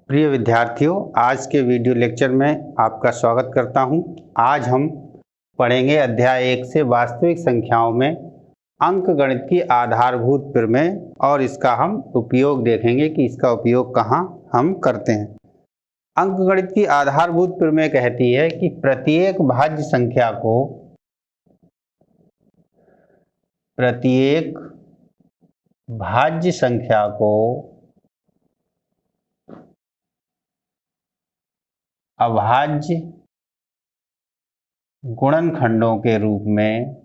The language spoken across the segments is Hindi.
प्रिय विद्यार्थियों, आज के वीडियो लेक्चर में आपका स्वागत करता हूं। आज हम पढ़ेंगे अध्याय 1 से वास्तविक संख्याओं में अंकगणित की आधारभूत प्रमेय और इसका हम उपयोग देखेंगे कि इसका उपयोग कहाँ हम करते हैं। अंकगणित की आधारभूत प्रमेय कहती है कि प्रत्येक भाज्य संख्या को अभाज्य गुणनखंडों के रूप में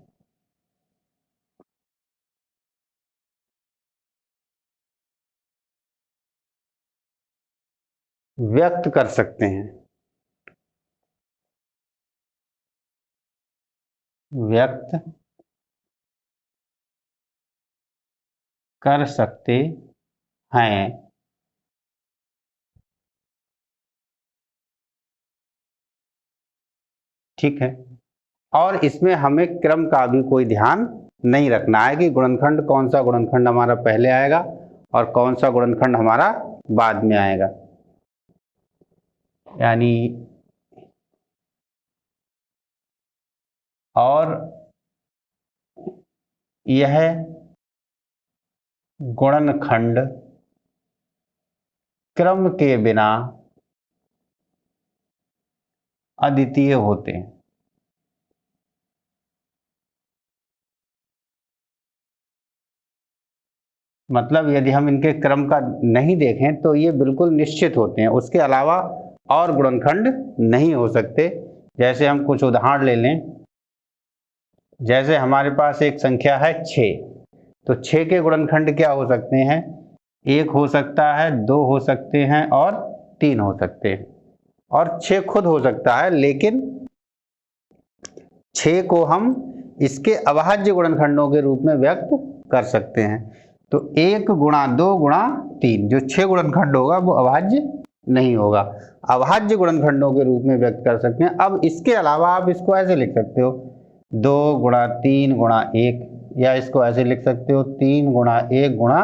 व्यक्त कर सकते हैं। व्यक्त कर सकते हैं। ठीक है, और इसमें हमें क्रम का भी कोई ध्यान नहीं रखना है कि गुणनखंड कौन सा गुणनखंड हमारा पहले आएगा और कौन सा गुणनखंड हमारा बाद में आएगा। यानी और यह गुणनखंड क्रम के बिना अद्वितीय होते हैं। मतलब यदि हम इनके क्रम का नहीं देखें तो ये बिल्कुल निश्चित होते हैं, उसके अलावा और गुणनखंड नहीं हो सकते। जैसे हम कुछ उदाहरण ले लें, जैसे हमारे पास एक संख्या है 6, तो 6 के गुणनखंड क्या हो सकते हैं? 1 हो सकता है, 2 हो सकते हैं और 3 हो सकते हैं, और 6 खुद हो सकता है। लेकिन 6 को हम इसके अभाज्य गुणनखंडों के रूप में व्यक्त कर सकते हैं। तो 1 गुणा 2 गुणा 3 जो 6 गुणनखंड होगा वो अभाज्य नहीं होगा, अभाज्य गुणनखंडों के रूप में व्यक्त कर सकते हैं। अब इसके अलावा आप इसको ऐसे लिख सकते हो 2 गुणा 3 गुणा 1, या इसको ऐसे लिख सकते हो 3 गुणा 1 गुणा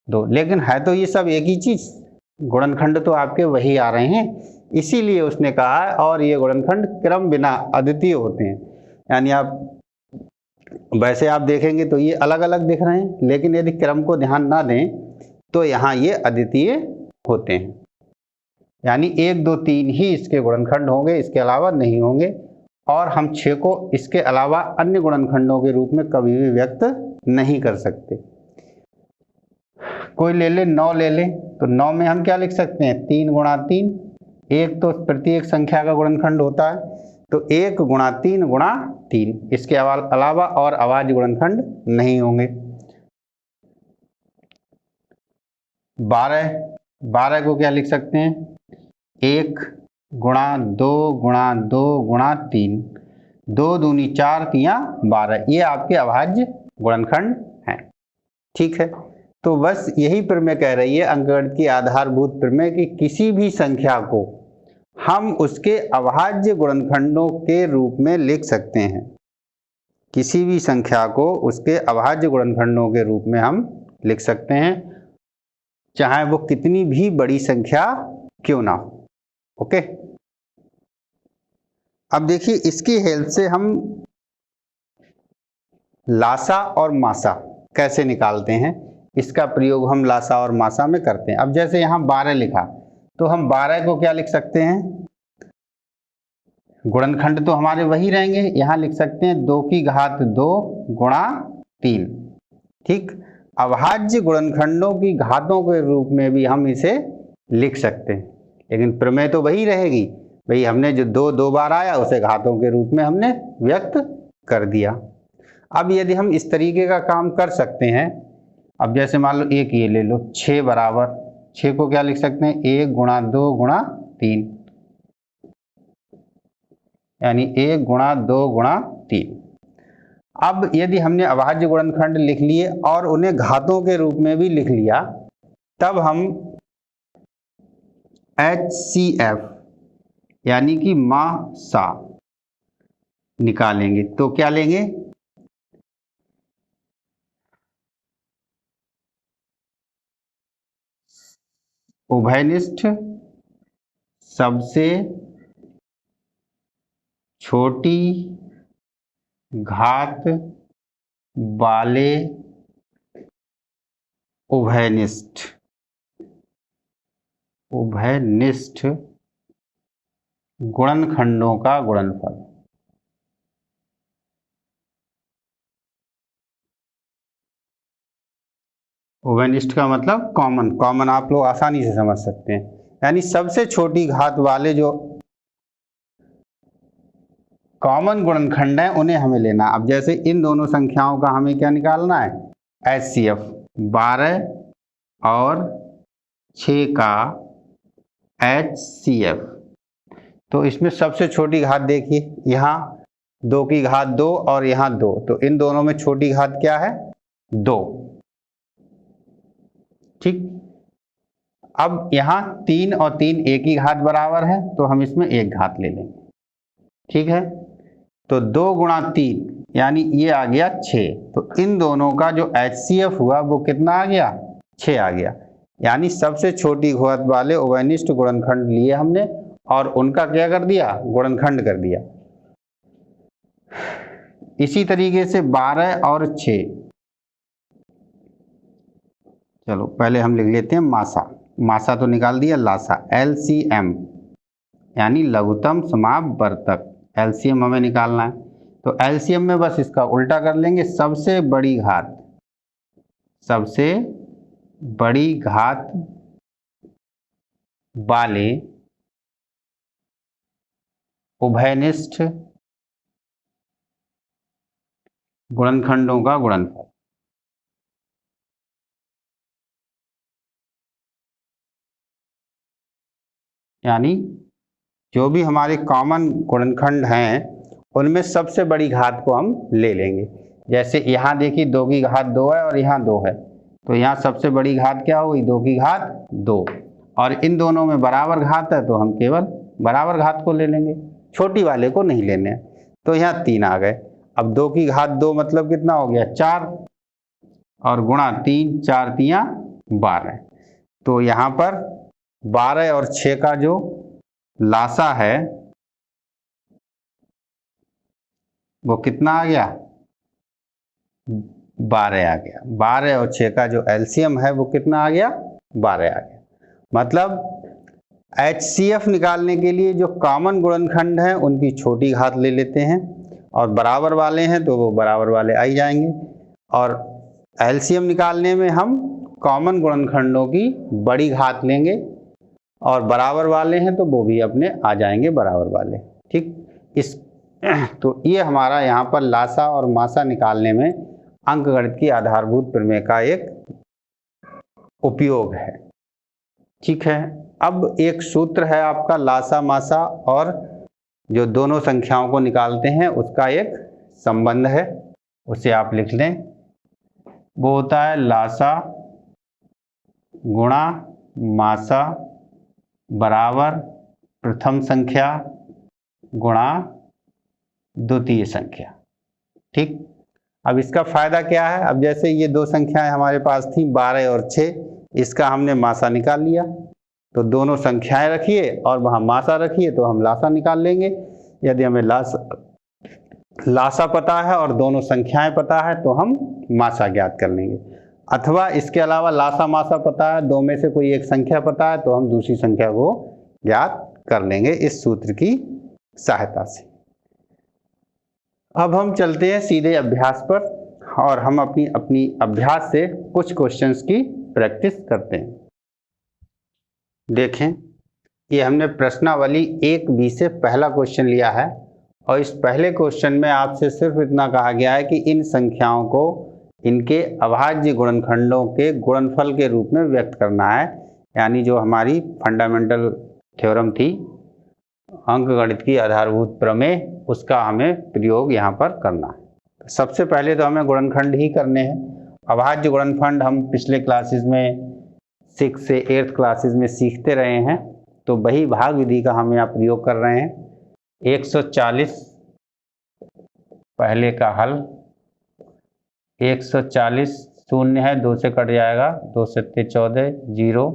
2। लेकिन है तो ये सब एक ही चीज, गुणनखंड तो आपके वही आ रहे हैं। इसीलिए उसने कहा है और ये गुणनखंड क्रम बिना अद्वितीय होते हैं। यानी आप वैसे आप देखेंगे तो ये अलग अलग दिख रहे हैं, लेकिन यदि क्रम को ध्यान ना दें तो यहाँ ये अद्वितीय होते हैं। यानी 1 2 3 ही इसके गुणनखंड होंगे, इसके अलावा नहीं होंगे। और हम 6 को इसके अलावा अन्य गुणनखंडों के रूप में कभी भी व्यक्त नहीं कर सकते। कोई ले ले 9 ले ले, तो 9 में हम क्या लिख सकते हैं? 3 गुणा 3। एक तो प्रत्येक संख्या का गुणनखंड होता है, तो 1 गुणा 3 गुणा 3, इसके अलावा और अभाज्य गुणनखंड नहीं होंगे। 12 को क्या लिख सकते हैं? 1 गुणा 2 गुणा 2 गुणा 3, 2 दूनी 4 तियां 12, ये आपके अभाज्य गुणनखंड हैं। ठीक है, तो बस यही प्रमेय कह रही है, अंकगणित की आधारभूत प्रमेय, कि किसी भी संख्या को हम उसके अभाज्य गुणनखंडों के रूप में लिख सकते हैं। किसी भी संख्या को उसके अभाज्य गुणनखंडों के रूप में हम लिख सकते हैं, चाहे वो कितनी भी बड़ी संख्या क्यों ना हो। ओके, अब देखिए इसकी हेल्प से हम लासा और मासा कैसे निकालते हैं। इसका प्रयोग हम लासा और मासा में करते हैं। अब जैसे यहाँ 12 लिखा, तो हम 12 को क्या लिख सकते हैं? गुणनखंड तो हमारे वही रहेंगे, यहाँ लिख सकते हैं 2 की घात 2 गुणा 3। ठीक, अभाज्य गुणनखंडों की घातों के रूप में भी हम इसे लिख सकते हैं, लेकिन प्रमेय तो वही रहेगी। भाई हमने जो 2 2 बार आया उसे घातों के रूप में हमने व्यक्त कर दिया। अब यदि हम इस तरीके का काम कर सकते हैं, अब जैसे मान लो एक ये ले लो 6 बराबर, 6 को क्या लिख सकते हैं? 1 गुणा 2 गुणा 3, यानी 1 गुणा 2 गुणा 3। अब यदि हमने अभाज्य गुणनखंड लिख लिए और उन्हें घातों के रूप में भी लिख लिया, तब हम HCF यानी कि मासा निकालेंगे। तो क्या लेंगे? उभयनिष्ठ सबसे छोटी घात वाले उभयनिष्ठ गुणनखंडों का गुणनफल। उभयनिष्ठ का मतलब कॉमन आप लोग आसानी से समझ सकते हैं, यानी सबसे छोटी घात वाले जो कॉमन गुणनखंड है उन्हें हमें लेना। अब जैसे इन दोनों संख्याओं का हमें क्या निकालना है, HCF 12 और 6 का HCF। तो इसमें सबसे छोटी घात देखिए, यहाँ 2 की घात 2 और यहाँ 2, तो इन दोनों में छोटी घात क्या है, 2। ठीक, अब यहाँ 3 और 3 एक ही घात बराबर है, तो हम इसमें एक घात ले लेंगे। ठीक है, तो 2 गुणा 3 यानी ये आ गया 6। तो इन दोनों का जो HCF हुआ वो कितना आ गया, 6 आ गया। यानी सबसे छोटी घात वाले उभयनिष्ठ गुणनखंड लिए हमने और उनका क्या कर दिया, गुणनखंड कर दिया। इसी तरीके से 12 और 6, चलो पहले हम लिख लेते हैं मासा तो निकाल दिया, लासा LCM यानी लघुत्तम समापवर्तक, LCM हमें निकालना है। तो LCM में बस इसका उल्टा कर लेंगे, सबसे बड़ी घात वाले उभयनिष्ठ गुणनखंडों का गुणनफल। यानी जो भी हमारे कॉमन गुणनखंड हैं उनमें सबसे बड़ी घात को हम ले लेंगे। जैसे यहाँ देखिए 2 की घात 2 है और यहाँ 2 है, तो यहाँ सबसे बड़ी घात क्या हुई, 2 की घात 2, और इन दोनों में बराबर घात है तो हम केवल बराबर घात को ले लेंगे, छोटी वाले को नहीं लेने हैं। तो यहाँ 3 आ गए। अब 2 की घात 2 मतलब कितना हो गया, 4, और गुणा 3, 4 तियां 12। तो यहाँ पर 12 और 6 का जो लासा है वो कितना आ गया, 12 आ गया। 12 और 6 का जो LCM है वो कितना आ गया, 12 आ गया। मतलब HCF निकालने के लिए जो कॉमन गुणनखंड हैं उनकी छोटी घात ले लेते हैं, और बराबर वाले हैं तो वो बराबर वाले आ ही जाएंगे, और LCM निकालने में हम कॉमन गुणनखंडों की बड़ी घात लेंगे, और बराबर वाले हैं तो वो भी अपने आ जाएंगे बराबर वाले। ठीक, इस तो ये हमारा यहाँ पर लासा और मासा निकालने में अंकगणित की आधारभूत प्रमेय का एक उपयोग है। ठीक है, अब एक सूत्र है आपका लासा मासा और जो दोनों संख्याओं को निकालते हैं उसका एक संबंध है, उसे आप लिख लें। वो होता है लासा गुणा मासा बराबर प्रथम संख्या गुणा द्वितीय संख्या। ठीक, अब इसका फायदा क्या है, अब जैसे ये दो संख्याएं हमारे पास थी 12 और 6, इसका हमने मासा निकाल लिया, तो दोनों संख्याएं रखिए और वहां मासा रखिए तो हम लासा निकाल लेंगे। यदि हमें लासा पता है और दोनों संख्याएं पता है तो हम मासा ज्ञात कर लेंगे, अथवा इसके अलावा लासा मासा पता है, दो में से कोई एक संख्या पता है तो हम दूसरी संख्या को ज्ञात कर लेंगे इस सूत्र की सहायता से। अब हम चलते हैं सीधे अभ्यास पर और हम अपनी अभ्यास से कुछ क्वेश्चंस की प्रैक्टिस करते हैं। देखें, ये हमने प्रश्नावली 1B से पहला क्वेश्चन लिया है, और इस पहले क्वेश्चन में आपसे सिर्फ इतना कहा गया है कि इन संख्याओं को इनके अभाज्य गुणनखंडों के गुणनफल के रूप में व्यक्त करना है, यानी जो हमारी फंडामेंटल थ्योरम थी अंकगणित की आधारभूत प्रमेय, उसका हमें प्रयोग यहाँ पर करना है। सबसे पहले तो हमें गुणनखंड ही करने हैं। अभाज्य गुणनखंड हम पिछले क्लासेस में 6 से 8th क्लासेस में सीखते रहे हैं, तो वही भाग विधि का हम यहाँ प्रयोग कर रहे हैं। 140 पहले का हल, 140 शून्य है, 2 से कट जाएगा, 2 सत्ते 14, 0,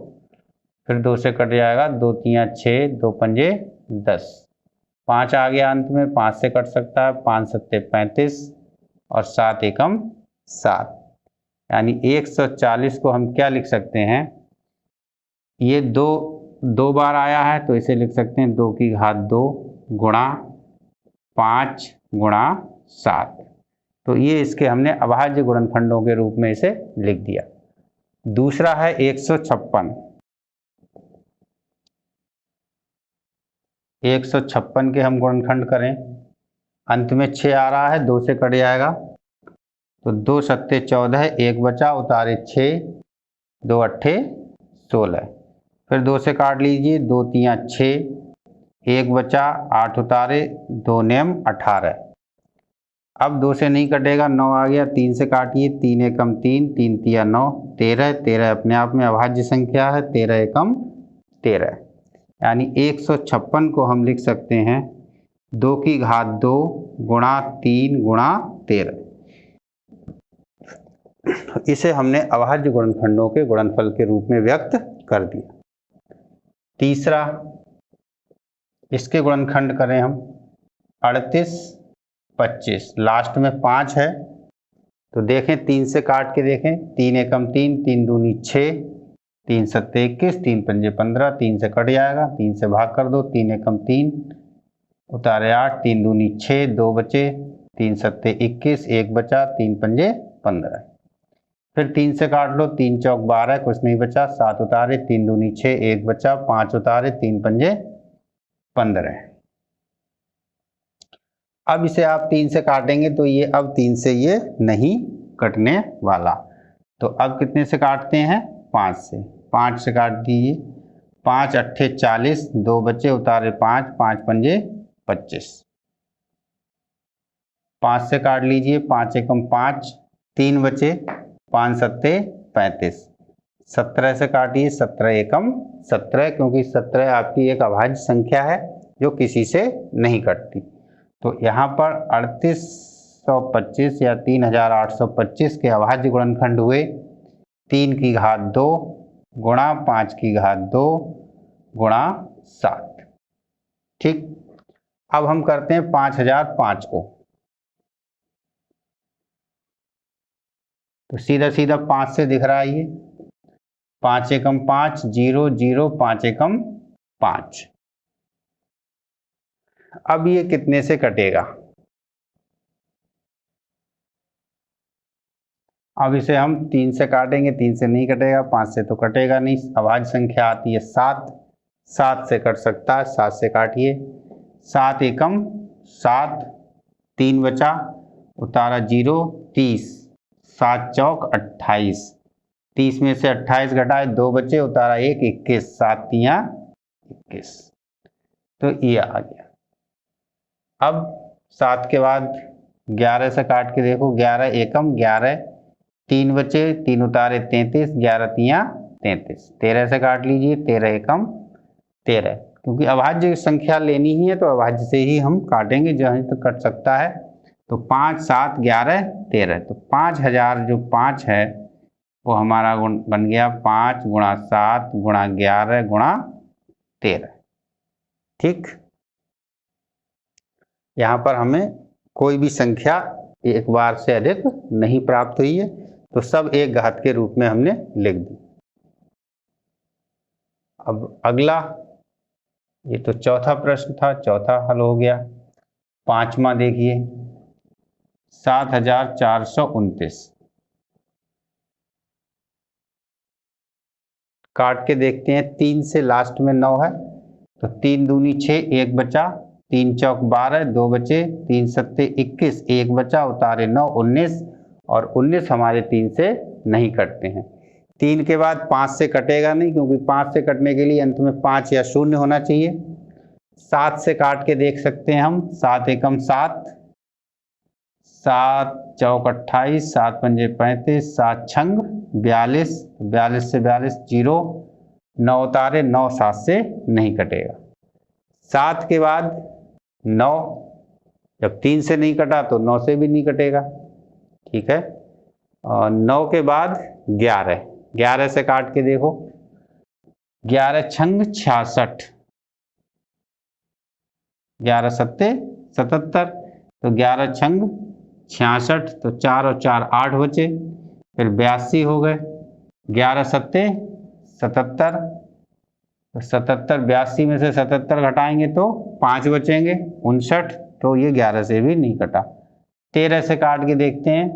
फिर 2 से कट जाएगा, 2 तियाँ 6, 2 पंजे 10, 5 आ गया अंत में, 5 से कट सकता है, 5 सत्ते 35 और 7 एकम 7, यानी 140 को हम क्या लिख सकते हैं, ये दो बार आया है तो इसे लिख सकते हैं 2 की घात 2 गुणा 5 गुणा 7। तो ये इसके हमने अभाज्य गुणनखंडों के रूप में इसे लिख दिया। दूसरा है 156। 156 के हम गुणनखंड करें, अंत में 6 आ रहा है, 2 से कट जाएगा, तो 2 सत्ते 14, 1 बचा, उतारे 6, 2 अट्ठे 16, फिर 2 से काट लीजिए, 2 तियाँ 6, 1 बचा, 8 उतारे, 2 नेम 18। अब 2 से नहीं कटेगा, 9 आ गया, 3 से काटिए, 3 एकम 3, 3 तिया 9, 13, 13 अपने आप में अभाज्य संख्या है, 13 एकम 13, यानी 156 को हम लिख सकते हैं 2 की घात 2 गुणा 3 गुणा 13। इसे हमने अभाज्य गुणनखंडों के गुणनफल के रूप में व्यक्त कर दिया। तीसरा, इसके गुणनखंड करें हम 38, 25, लास्ट में 5 है, तो देखें 3 से काट के देखें, 3 एकम 3, 3 दूनी 6, 3 सत्ते 21, 3 पंजे 15, 3 से कट जाएगा, 3 से भाग कर दो, 3 एकम 3, उतारे 8, 3 दूनी 6, 2 बचे, 3 सत्ते 21, 1 बचा, 3 पंजे 15, फिर 3 से काट लो, 3 चौक 12, कुछ नहीं बचा, 7 उतारे, 3 दूनी 6, 1 बचा, 5 उतारे, 3 पंजे 15। अब इसे आप 3 से काटेंगे तो ये अब 3 से ये नहीं कटने वाला, तो अब कितने से काटते हैं, 5 से। 5 से काट दीजिए, 5 अट्ठे 40, 2 बचे, उतारे 5, 5 पंजे 25, 5 से काट लीजिए, 5 एकम 5, 3 बचे, 5 सत्ते 35, 17 से काटिए, 17 एकम 17, क्योंकि 17 आपकी एक अभाज्य संख्या है जो किसी से नहीं कटती। तो यहाँ पर 3825 या 3825 के अभाज्य गुणनखंड हुए 3 की घात 2 गुणा 5 की घात 2 गुणा 7। ठीक, अब हम करते हैं 5005 को, तो सीधा सीधा 5 से दिख रहा है ये, 5 एकम 5, 0 0, 5 एकम 5। अब ये कितने से कटेगा, अब इसे हम 3 से काटेंगे, 3 से नहीं कटेगा, 5 से तो कटेगा नहीं, अभाज्य संख्या आती है 7, 7 से कट सकता है, 7 से काटिए, 7 एकम 7, 3 बचा, उतारा 0, 30, 7 चौक 28, 30 में से 28 घटाए, 2 बचे, उतारा 1, 21, 7 तियाँ 21, तो ये आ गया। अब 7 के बाद 11 से काट के देखो, 11 एकम 11, 3 बचे, 3 उतारे 33, 11 तियाँ 33, 13 से काट लीजिए, 13 एकम 13, क्योंकि अभाज्य संख्या लेनी ही है तो अभाज्य से ही हम काटेंगे, जहाँ तक कट सकता है। तो 5 7 11 13, तो 5000 जो 5 है वो हमारा गुण बन गया 5 गुणा 7 गुणा 11 गुणा 13। ठीक, यहाँ पर हमें कोई भी संख्या एक बार से अधिक नहीं प्राप्त हुई है, तो सब एक घात के रूप में हमने लिख दी। अब अगला, ये तो चौथा प्रश्न था, चौथा हल हो गया। पांचवा देखिए, 7429, काट के देखते हैं, 3 से लास्ट में 9 है, तो 3 दूनी 6, 1 बचा, 3 चौक 12, 2 बचे, 3 सत्ते 21, 1 बचा, उतारे 9, 19, और 19 हमारे 3 से नहीं कटते हैं। 3 के बाद 5 से कटेगा नहीं, क्योंकि 5 से कटने के लिए अंत में 5 या 0 होना चाहिए। 7 से काट के देख सकते हैं हम, 7 एकम 7, 7 चौक 28, 7 पंजे 35, 7 छंग 42, 42 से 42 0, 9 उतारे 9, 7 से नहीं कटेगा। 7 के बाद 9, जब 3 से नहीं कटा तो 9 से भी नहीं कटेगा। ठीक है, और 9 के बाद 11, 11 से काट के देखो, 11 छंग 66, 11 सत्ते 77, तो 11 छंग 66, तो 4 और 4 8 बचे, फिर 82 हो गए, 11 सत्ते 77, तो 77 82 में से 77 घटाएंगे तो 5 बचेंगे 59, तो ये 11 से भी नहीं कटा। 13 से काट के देखते हैं,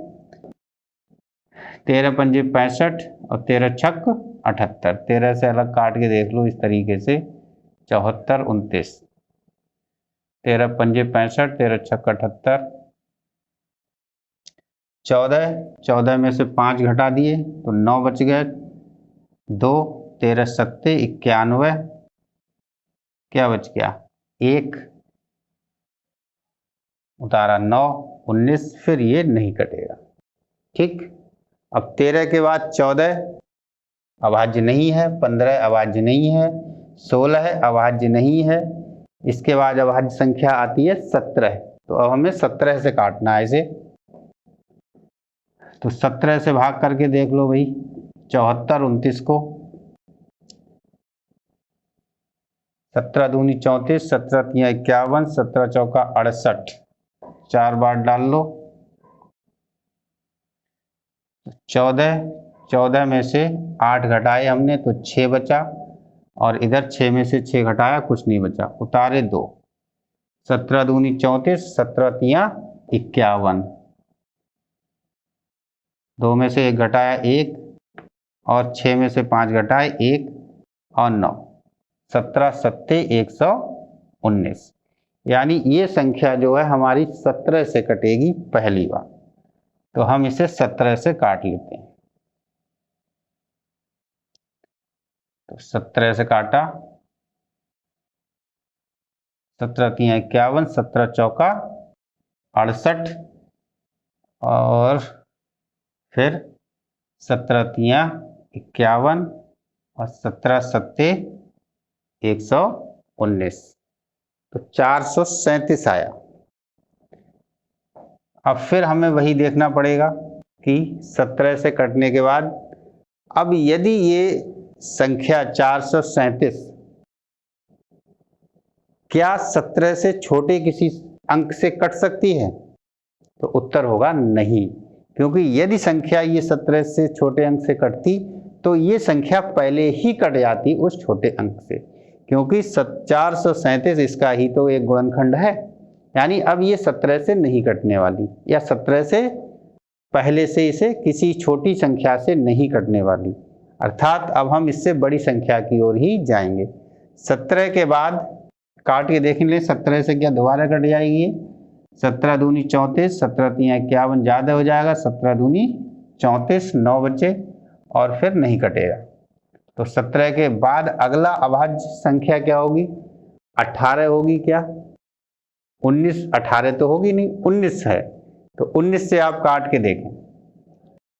13 पंजे 65 और 13 छक 78, 13 से अलग काट के देख लो इस तरीके से, 74 29, 13 पंजे 65, 13 छक 78, 14 में से 5 घटा दिए तो 9 बच गए, 2, 13 सत्ते 91, क्या बच गया 1, उतारा 9 19, फिर ये नहीं कटेगा। ठीक, अब 13 के बाद 14 अभाज्य नहीं है, 15 अभाज्य नहीं है, 16 अभाज्य नहीं है, इसके बाद अभाज्य संख्या आती है 17, तो अब हमें 17 से काटना है इसे, तो 17 से भाग करके देख लो भाई, 74 29 को, 17 दूनी 34, 17 तिया 51, 17 चौका 68, 4 बार डाल लो, 14 में से 8 घटाए हमने तो 6 बचा, और इधर 6 में से 6 घटाया कुछ नहीं बचा, उतारे 2, 17 दूनी 34, 17 तिया 51, 2 में से 1 घटाया 1, और 6 में से 5 घटाए 1 और 9, 17 सत्ते 119, यानी ये संख्या जो है हमारी 17 से कटेगी पहली बार, तो हम इसे 17 से काट लेते हैं, तो 17 से काटा, 17 तिया 51, 17 चौका 68, और फिर 17 तिया 51 और 17 सत्ते 119, तो 437 आया। अब फिर हमें वही देखना पड़ेगा कि 17 से कटने के बाद अब यदि ये संख्या 437 क्या 17 से छोटे किसी अंक से कट सकती है, तो उत्तर होगा नहीं, क्योंकि यदि संख्या ये 17 से छोटे अंक से कटती तो ये संख्या पहले ही कट जाती उस छोटे अंक से, क्योंकि 437 इसका ही तो एक गुणनखंड है, यानी अब ये 17 से नहीं कटने वाली, या 17 से पहले से इसे किसी छोटी संख्या से नहीं कटने वाली, अर्थात अब हम इससे बड़ी संख्या की ओर ही जाएंगे। 17 के बाद काट के देख लें, 17 से क्या दोबारा कट जाएगी, 17 दूनी 34, 17 तिया 51 ज़्यादा हो जाएगा, 17 दूनी 34, 9 बचे और फिर नहीं कटेगा, तो 17 के बाद अगला अभाज्य संख्या क्या होगी, 18 होगी, क्या 19, 18 तो होगी नहीं, 19 है, तो 19 से आप काट के देखें,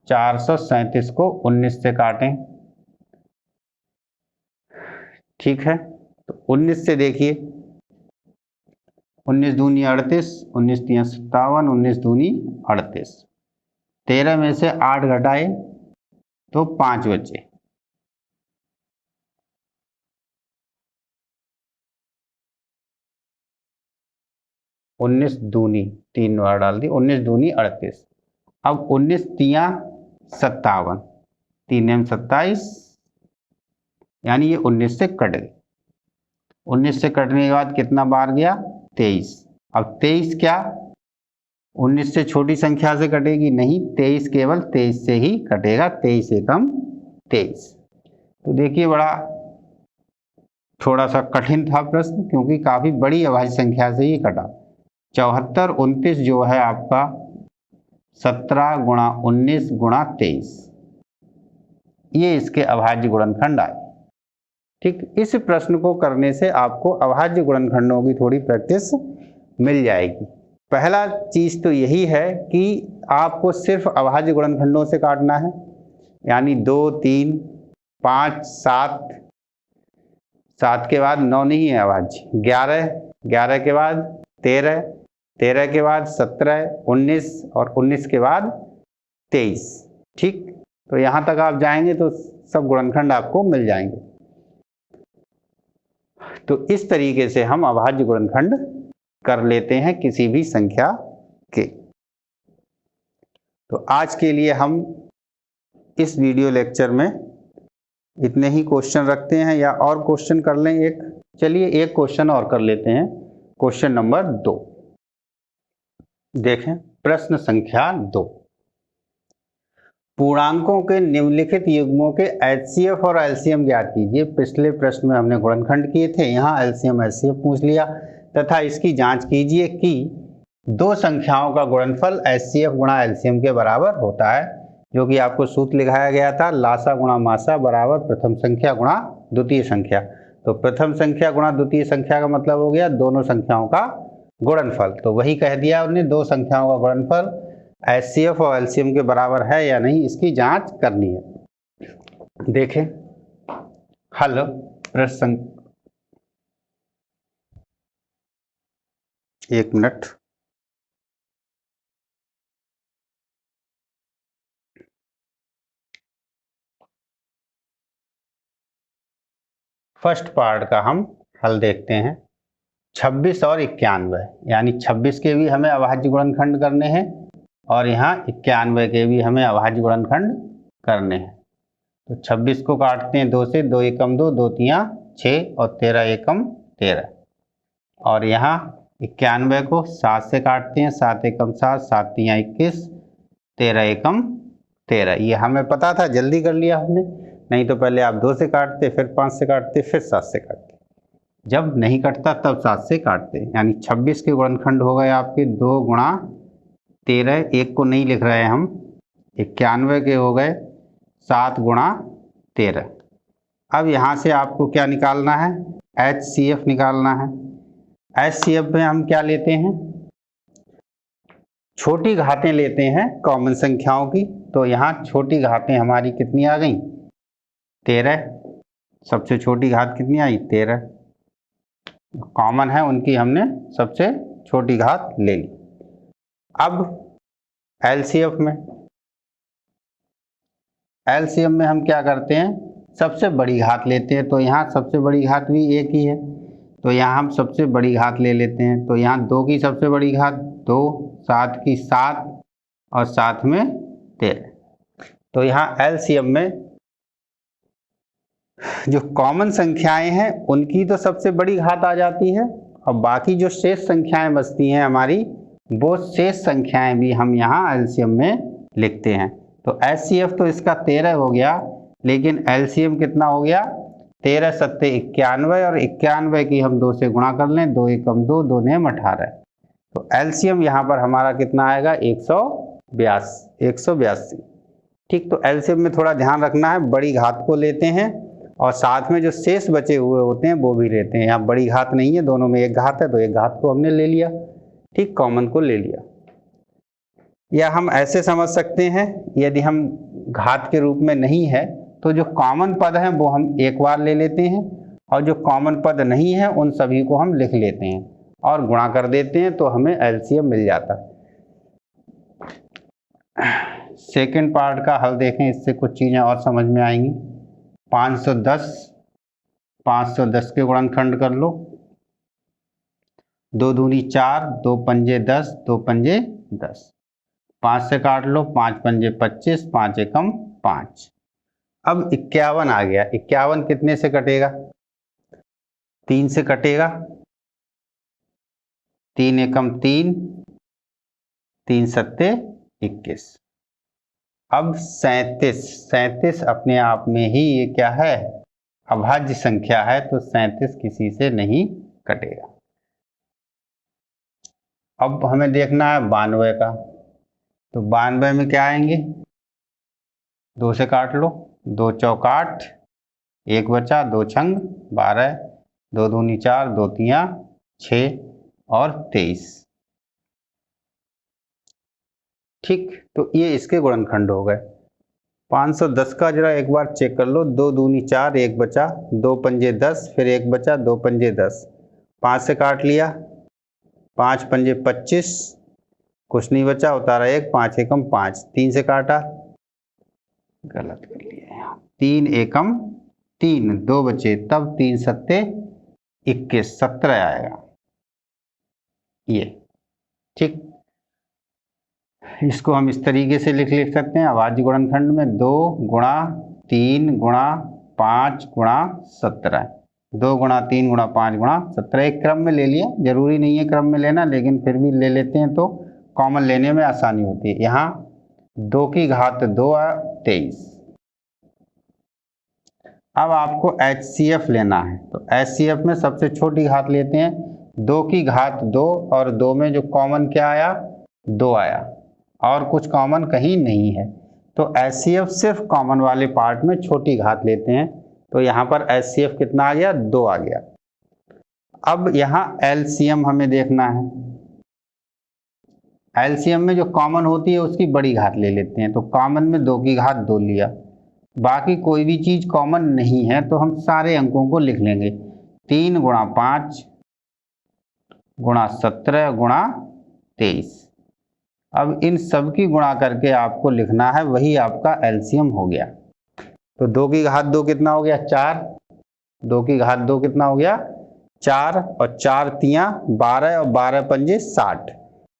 437 को 19 से काटें, ठीक है, तो 19 से देखिए, 19 दूनी 38, 19 तिया 57, 19 दूनी 38, 13 में से 8 घटाए तो 5 बचे, उन्नीस दूनी 3 बार डाल दी, 19 दूनी 38, अब 19 तिया 57, 3 27, यानी ये 19 से कट गई, 19 से कटने के बाद कितना बार गया 23, अब 23 क्या 19 से छोटी संख्या से कटेगी नहीं, 23 केवल 23 से ही कटेगा, 23 एकम 23। तो देखिए बड़ा थोड़ा सा कठिन था प्रश्न, क्योंकि काफी बड़ी अभाज्य संख्या से ही कटा। 74 29 जो है आपका 17 गुणा 19 गुणा 23, ये इसके अभाज्य गुणनखंड आए। ठीक, इस प्रश्न को करने से आपको अभाज्य गुणनखंडों की थोड़ी प्रैक्टिस मिल जाएगी। पहला चीज तो यही है कि आपको सिर्फ अभाज्य गुणनखंडों से काटना है, यानी 2 3 5 7, 7 के बाद 9 नहीं है अभाज्य, 11, 11 के बाद 13, 13 के बाद 17, 19 और 19 के बाद 23। ठीक, तो यहाँ तक आप जाएंगे तो सब गुणनखंड आपको मिल जाएंगे। तो इस तरीके से हम अभाज्य गुणनखंड कर लेते हैं किसी भी संख्या के। तो आज के लिए हम इस वीडियो लेक्चर में इतने ही क्वेश्चन रखते हैं, या और क्वेश्चन कर लें एक। चलिए एक क्वेश्चन और कर लेते हैं, क्वेश्चन नंबर 2। देखें प्रश्न संख्या 2। पूर्णांकों के निम्नलिखित युग्मों के HCF और LCM ज्ञात कीजिए। पिछले प्रश्न में हमने गुणनखंड किए थे, यहाँ LCM HCF पूछ लिया, तथा इसकी जांच कीजिए कि दो संख्याओं का गुणनफल HCF गुणा LCM के बराबर होता है, जो कि आपको सूत्र लिखाया गया था, लासा गुणा मासा बराबर प्रथम संख्या गुणा द्वितीय संख्या। तो प्रथम संख्या गुणा द्वितीय संख्या का मतलब हो गया दोनों संख्याओं का गुणनफल। तो वही कह दिया उन्होंने, दो संख्याओं का गुणनफल HCF और LCM के बराबर है या नहीं, इसकी जांच करनी है। देखें हल प्रश्न, एक मिनट। फर्स्ट पार्ट का हम हल देखते हैं। 26 और 91, यानी 26 के भी हमें अभाज्य गुणनखंड करने हैं और यहाँ 91 के भी हमें अभाज्य गुणनखंड करने हैं। तो 26 को काटते हैं 2 से, 2 एकम 2, 2 तियां 6 और 13 एकम 13। और यहाँ 91 को 7 से काटते हैं, 7 एकम 7, 7 तियां 21, 13 एकम 13। ये हमें पता था, जल्दी कर लिया हमने, नहीं तो पहले आप 2 से काटते, फिर 5 से काटते, फिर 7 से काटते। जब नहीं कटता तब 7 से काटते, यानी 26 के गुणनखंड हो गए आपके 2 गुणा 13, एक को नहीं लिख रहे हैं हम। 91 के हो गए 7 गुणा 13। अब यहाँ से आपको क्या निकालना है, HCF निकालना है। HCF में हम क्या लेते हैं, छोटी घातें लेते हैं कॉमन संख्याओं की। तो यहाँ छोटी घातें हमारी कितनी आ गई, 13। सबसे छोटी घात कितनी आई, 13। कॉमन है उनकी हमने सबसे छोटी घात ले ली। अब LCF में हम क्या करते हैं, सबसे बड़ी घात लेते हैं। तो यहाँ सबसे बड़ी घात भी एक ही है, तो यहाँ हम सबसे बड़ी घात ले लेते हैं। तो यहाँ 2 की सबसे बड़ी घात 2, 7 की 7 और 7 में 13। तो यहाँ LCM में जो कॉमन संख्याएं हैं उनकी तो सबसे बड़ी घात आ जाती है, और बाकी जो शेष संख्याएं बचती हैं हमारी, वो शेष संख्याएं भी हम यहाँ LCM में लिखते हैं। तो HCF तो इसका 13 हो गया, लेकिन LCM कितना हो गया, 13 सत्ते 91, और 91 की हम 2 से गुणा कर लें, 2 एकम 2, 2 नेम 18। तो LCM यहाँ पर हमारा कितना आएगा, 182। ठीक, तो LCM में थोड़ा ध्यान रखना है, बड़ी घात को लेते हैं और साथ में जो शेष बचे हुए होते हैं वो भी लेते हैं। यहाँ बड़ी घात नहीं है, दोनों में एक घात है, तो एक घात को हमने ले लिया, ठीक, कॉमन को ले लिया। या हम ऐसे समझ सकते हैं, यदि हम घात के रूप में नहीं है तो जो कॉमन पद हैं वो हम एक बार ले लेते हैं, और जो कॉमन पद नहीं है उन सभी को हम लिख लेते हैं और गुणा कर देते हैं, तो हमें LCM मिल जाता है। सेकेंड पार्ट का हल देखें, इससे कुछ चीज़ें और समझ में आएंगी। 510 के गुणनखंड कर लो। 2 दूनी 4, 2 पंजे 10, 2 पंजे 10। 5 से काट लो, 5 पंजे 25, 5 एकम 5। अब 51 आ गया। 51 कितने से कटेगा, 3 से कटेगा। 3 एकम 3, 3 सत्ते 21। अब 37 अपने आप में ही ये क्या है, अभाज्य संख्या है, तो 37 किसी से नहीं कटेगा। अब हमें देखना है 92 का। तो 92 में क्या आएंगे, 2 से काट लो, 2 चौक 8, 1 बचा, 2 छंग 12, 2 दूनी 4, 2 तियां 6 और 23। ठीक, तो ये इसके गुणनखंड हो गए। 510 का जरा एक बार चेक कर लो। 2 दूनी 4, 1 बचा, 2 पंजे 10, फिर 1 बचा, 2 पंजे 10। 5 से काट लिया, 5 पंजे 25, कुछ नहीं बचा, उतारा 1, 5 एकम 5। 3 से काटा, गलत कर लिया, 3 एकम 3, 2 बचे, तब 3 सत्ते 21 17 आएगा ये। ठीक, इसको हम इस तरीके से लिख सकते हैं अभाज्य गुणनखंड में 2 गुणा 3 गुणा 5 गुणा 17। 2 गुणा 3 गुणा 5 गुणा 17 एक क्रम में ले लिया, जरूरी नहीं है क्रम में लेना, लेकिन फिर भी ले लेते हैं तो कॉमन लेने में आसानी होती है। यहाँ 2 की घात 2 23। अब आपको HCF लेना है, तो HCF में सबसे छोटी घात लेते हैं, 2 की घात 2 और 2 में जो कॉमन क्या आया 2 आया और कुछ कॉमन कहीं नहीं है, तो HCF सिर्फ कॉमन वाले पार्ट में छोटी घात लेते हैं, तो यहाँ पर HCF कितना आ गया 2 आ गया। अब यहाँ LCM हमें देखना है, LCM में जो कॉमन होती है उसकी बड़ी घात ले लेते हैं, तो कॉमन में 2 की घात 2 लिया, बाकी कोई भी चीज कॉमन नहीं है तो हम सारे अंकों को लिख लेंगे 3 गुणा 5 गुणा 17 गुणा 23। अब इन सब की गुणा करके आपको लिखना है, वही आपका LCM हो गया। तो 2 की घात 2 कितना हो गया 4, 2 की घात 2 कितना हो गया 4 और 4 तियां 12 और 12 पंजे 60,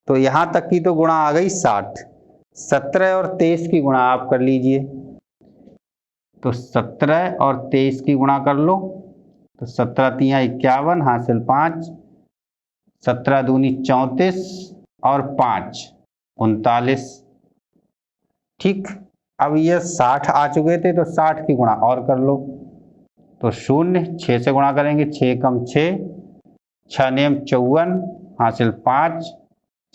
तो यहां तक की तो गुणा आ गई 60। 17 और 23 की गुणा आप कर लीजिए, तो 17 और 23 की गुणा कर लो, तो 17 तियां 51 हासिल 5, 17 दूनी 34 और 5 39। ठीक, अब ये 60 आ चुके थे तो 60 की गुणा और कर लो, तो 0 6 से गुणा करेंगे 6 कम 6 6 नेम 54 हासिल 5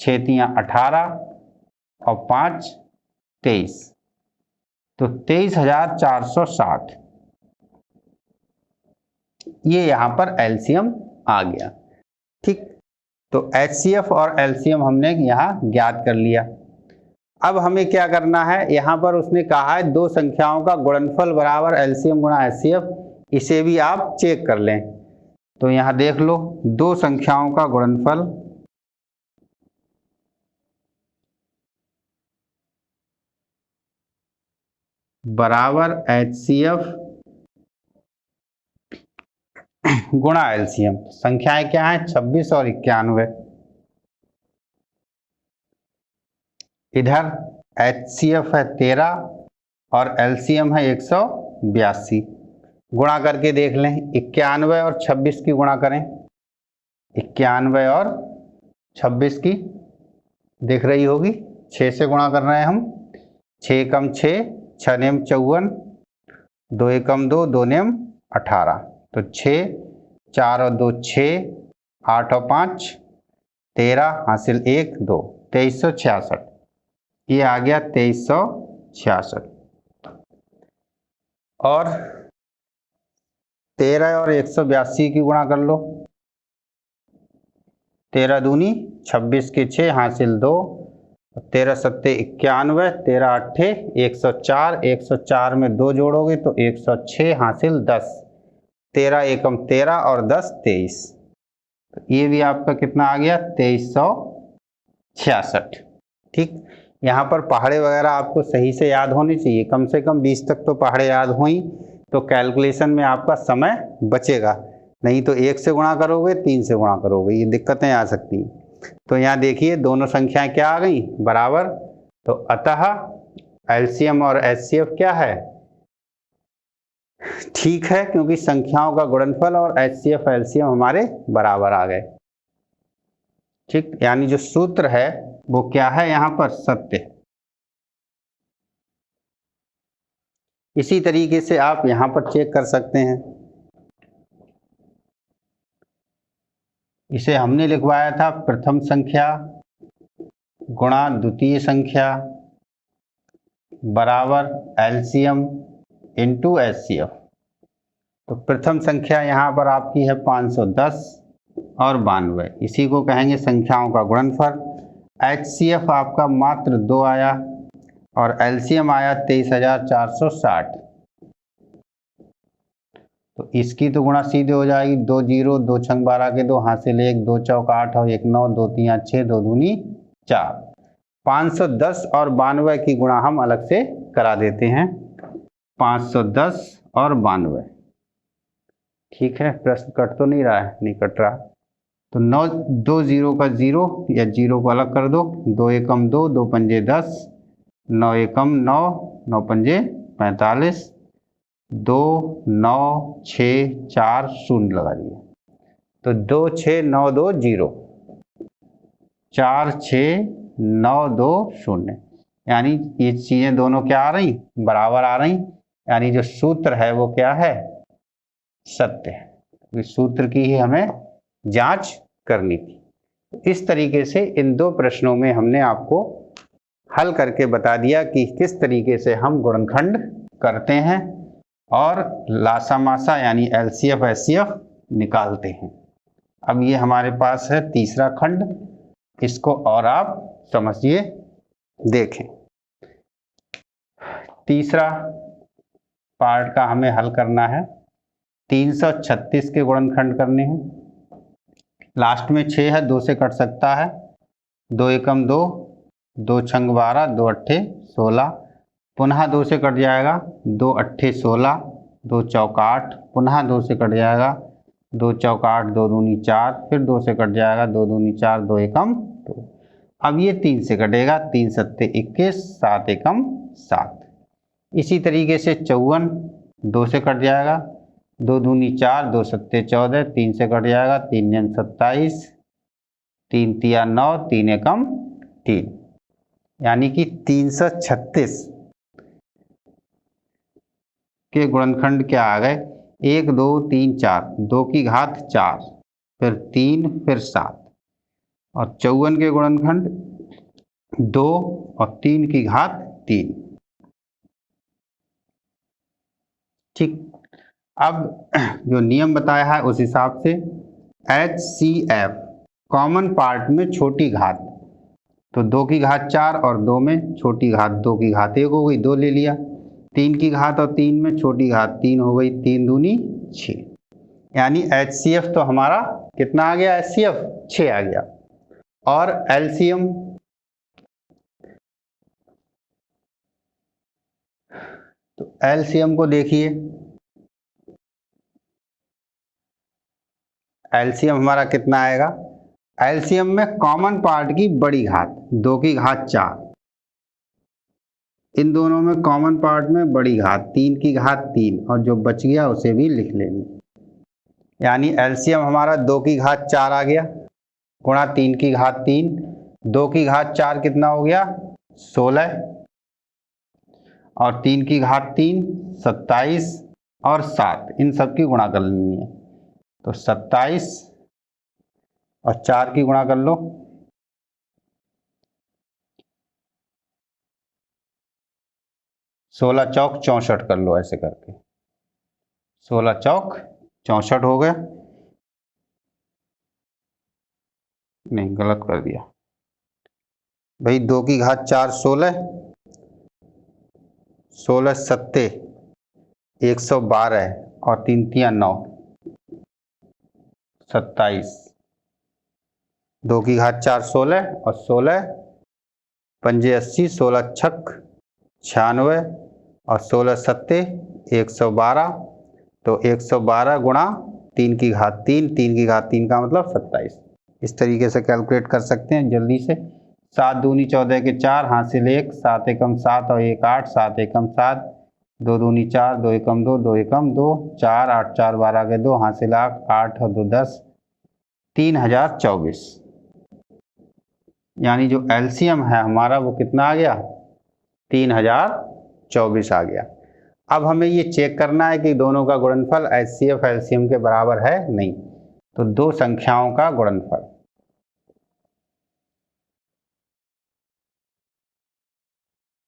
6 तियां 18 और 5 23, तो 23,460 ये यहां पर LCM आ गया। ठीक, तो HCF और LCM हमने यहां ज्ञात कर लिया। अब हमें क्या करना है, यहां पर उसने कहा है दो संख्याओं का गुणनफल बराबर LCM गुणा HCF, इसे भी आप चेक कर लें। तो यहां देख लो, दो संख्याओं का गुणनफल बराबर HCF गुणा LCM। संख्याएं क्या है 26 और 91। इधर HCF है 13 और LCM है 182। गुणा करके देख लें, 91 और 26 की गुणा करें, 91 और 26 की दिख रही होगी, 6 से गुणा कर रहे हैं हम, 6 कम 6 6 नेम 54, 2 एकम 2 2 नेम 18, तो 6 4 और 2 6 8 और 5 13 हासिल 1 2 2366, ये आ गया 2366। और 13 और 182 की गुणा कर लो, 13 दूनी 26 के 6 हासिल 2, 13 सत्ते 91, 13 अट्ठे 104, 104 में 2 जोड़ोगे तो 106 हासिल 10, 13 एकम 13 और 10 23, तो ये भी आपका कितना आ गया 2366। ठीक, यहाँ पर पहाड़े वगैरह आपको सही से याद होनी चाहिए, कम से कम 20 तक तो पहाड़े याद हुई तो कैलकुलेशन में आपका समय बचेगा, नहीं तो 1 से गुणा करोगे 3 से गुणा करोगे, ये दिक्कतें आ सकती हैं। तो यहाँ देखिए दोनों संख्याएं क्या आ गई बराबर, तो अतः LCM और HCF क्या है ठीक है, क्योंकि संख्याओं का गुणनफल और HCF LCM हमारे बराबर आ गए। ठीक, यानी जो सूत्र है वो क्या है यहां पर सत्य। इसी तरीके से आप यहां पर चेक कर सकते हैं, इसे हमने लिखवाया था प्रथम संख्या गुणा द्वितीय संख्या बराबर LCM इंटू HCF। तो प्रथम संख्या यहाँ पर आपकी है 510 और 92, इसी को कहेंगे संख्याओं का गुणनफल। HCF आपका मात्र 2 आया और LCM आया 23,460, तो इसकी तो गुणा सीधे हो जाएगी, 2 0 2 छंग 12 के 2 हासिल 1 2 चौक 8 और 1 9 2 3 6 2 दूनी 4। 510 और 92 की गुणा हम अलग से करा देते हैं, 510 और 92, ठीक है, प्रश्न कट तो नहीं रहा है? नहीं कट रहा। तो 9, 2 जीरो का 0 या 0 को अलग कर दो, 2 एकम 2, 2 पंजे 10, 9 एकम 9, 9 पंजे 45, 2 9 6 4 शून्य लगा दिए। तो 2 6 9 2 0, 4 6 9 2 0, यानी ये चीजें दोनों क्या आ रही? बराबर आ रही। यानी जो सूत्र है वो क्या है? सत्य है। इस सूत्र की ही हमें जांच करनी थी। इस तरीके से इन दो प्रश्नों में हमने आपको हल करके बता दिया कि किस तरीके से हम गुणनखंड करते हैं और लासामासा यानी एलसीएफ एचसीएफ निकालते हैं। अब ये हमारे पास है तीसरा खंड, इसको और आप समझिए, देखें। तीसरा पार्ट का हमें हल करना है, 336 के गुणनखंड करने हैं। लास्ट में 6 है, 2 से कट सकता है, 2 एकम 2, 2 छंग 12, 2 अट्ठे 16, पुनः 2 से कट जाएगा, 2 अट्ठे 16, 2 चौका 8, पुनः 2 से कट जाएगा, 2 चौका 8, 2 दूनी 4, फिर 2 से कट जाएगा, 2 दूनी 4, 2 एकम 2। अब ये 3 से कटेगा, 3 सत्ते 21, 7 एकम 7। इसी तरीके से 54, 2 से कट जाएगा, 2 दूनी 4, 2 सत्ते 14, 3 से कट जाएगा, 3 जन 27, 3 तिया 9, 3 एकम 3, यानी कि 336 के गुणनखंड क्या आ गए? 1 2 3 4, 2 की घात 4, फिर 3, फिर 7। और 54 के गुणनखंड 2 और 3 की घात 3। ठीक। अब जो नियम बताया है उस हिसाब से HCF कॉमन पार्ट में छोटी घात, तो 2 की घात 4 और 2 में छोटी घात 2 की घात 1 हो गई, 2 ले लिया। 3 की घात और 3 में छोटी घात 3 हो गई, 3 दूनी 6, यानी HCF तो हमारा कितना आ गया? HCF 6 आ गया। और LCM, तो LCM को देखिए, LCM हमारा कितना आएगा? LCM में कॉमन पार्ट की बड़ी घात 2 की घात 4, इन दोनों में कॉमन पार्ट में बड़ी घात 3 की घात 3, और जो बच गया उसे भी लिख लेंगे। यानी LCM हमारा 2 की घात 4 आ गया, गुणा 3 की घात 3, 2 की घात 4 कितना हो गया? 16, और 3 की घात 3 27, और 7, इन सब की गुणा कर लेनी है। तो 27 और 4 की गुणा कर लो, 16 चौक 64 कर लो, ऐसे करके 16 चौक 64 हो गया। नहीं, गलत कर दिया भाई, 2 की घात 4 16, 16 सत्ते 112, और 3 तिया 9, 27, 2 की घात 4 16, और 16 पंजे 80, 16 छक 96, और 16 सत्ते 112, तो 112 गुणा 3 की घात 3, 3 की घात 3 का मतलब 27। इस तरीके से कैलकुलेट कर सकते हैं जल्दी से। 7 दूनी 14 के 4, हासिल 1, 7 एकम 7 और 1 8, 7 एकम 7, 2 दूनी 4, 2 एकम 2, 2 एकम 2, 4 8 4 12 के 2, हासिल 8, 8 और 2 10, 3024। यानी जो LCM है हमारा वो कितना आ गया? 3024 आ गया। अब हमें ये चेक करना है कि दोनों का गुणनफल HCF LCM के बराबर है नहीं। तो दो संख्याओं का गुणनफल,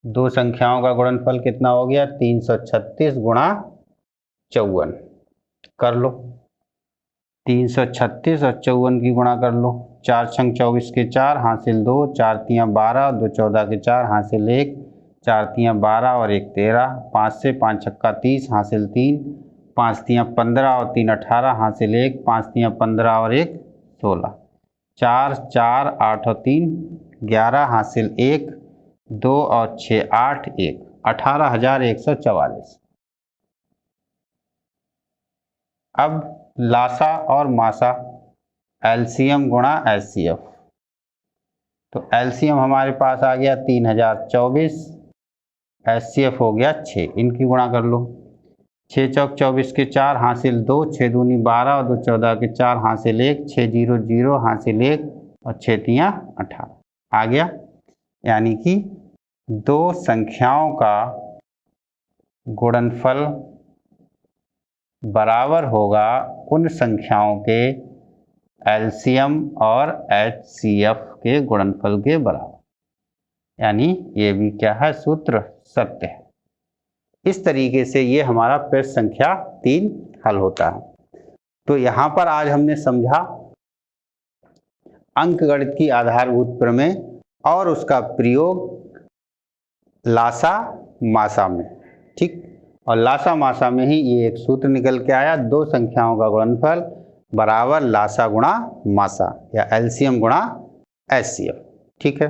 दो संख्याओं का गुणनफल कितना हो गया? 336 गुणा 54 कर लो, 336 और 54 की गुणा कर लो, 4 छंग 24 के 4, हासिल 2, 4 तियाँ 12, 2 14 के 4, हासिल 1, 4 तियाँ 12 और 1 13, 5 से 5 छक्का 30, हासिल 3, 5 तियाँ 15 और 3 18, हासिल 1, 5 तियाँ 15 और 1 16, 4 4 8 और 3 11, हासिल 1, 2 और 6 8 1, 18,144। अब लासा और मासा, एलसीएम गुणा एचसीएफ। तो एलसीएम हमारे पास आ गया 3024, एचसीएफ हो गया 6, इनकी गुणा कर लो। 6 चौक 24 के 4 हासिल 2, 6 दूनी 12 और 2 14 के 4 हासिल 1, 6 0 0 हासिल 1 और 6 तियाँ 18 आ गया। यानी कि दो संख्याओं का गुणनफल बराबर होगा उन संख्याओं के एलसीएम और एचसीएफ के गुणनफल के बराबर। यानी ये भी क्या है, सूत्र सत्य है। इस तरीके से ये हमारा प्रश्न संख्या 3 हल होता है। तो यहाँ पर आज हमने समझा अंकगणित की आधारभूत प्रमेय और उसका प्रयोग लासा मासा में, ठीक। और लासा मासा में ही ये एक सूत्र निकल के आया, दो संख्याओं का गुणनफल बराबर लासा गुणा मासा या एलसीएम गुणा एचसीएफ, ठीक है।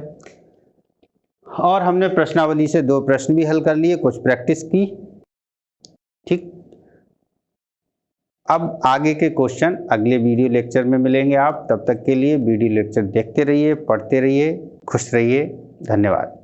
और हमने प्रश्नावली से 2 प्रश्न भी हल कर लिए, कुछ प्रैक्टिस की, ठीक। अब आगे के क्वेश्चन अगले वीडियो लेक्चर में मिलेंगे आप। तब तक के लिए वीडियो लेक्चर देखते रहिए, पढ़ते रहिए, खुश रहिए। धन्यवाद।